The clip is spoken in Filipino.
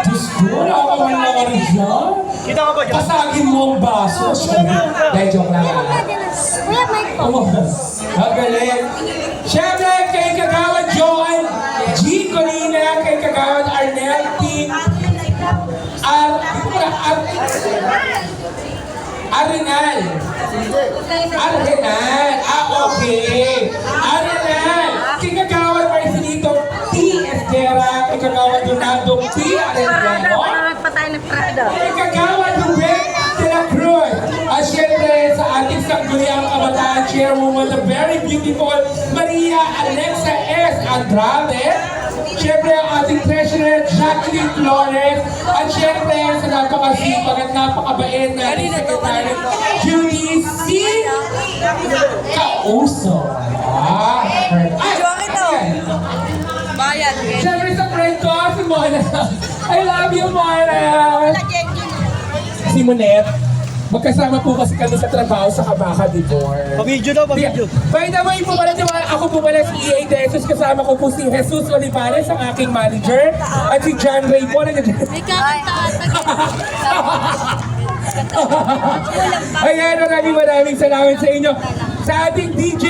Diyos ko, nakakawan na ka rin siya. Kita ka ba dyan? Pasagin mo ang baso. Dahil joke lang. Kuya, mic po. Magaling. Siyempre, kay Kagawad Joan, G. Colina, kay Kagawad Arnel, T. Arenal. Okay. Arenal. Kay Kagawad Marcelito, T. Estera, kay Kagawad Donaldo, P. Arellano. Patay ng Prada. Kay Kagawad Rubén de la Cruz. At syempre sa ating sangguniang kabataan chairwoman, the very beautiful Maria Alexa S. Andrade. Syempre ang ating treasurer, Jacqueline Flores. At syempre sa napakasipag at napakabait na ating secretary, Judy C. Causo. Bayan. Syempre sa friend ko, si Mona. I love you, Mona. Si Monet. Magkasama po kasi kami sa trabaho sa Kabaka before. Pa-video daw, pa-video. By the way po pala, ako po pala si EA Desus, kasama ko po si Jesus Olivares, ang aking manager, at si John Ray po. May kakanta. Ayan, maraming salamat sa inyo. Sa ating DJ,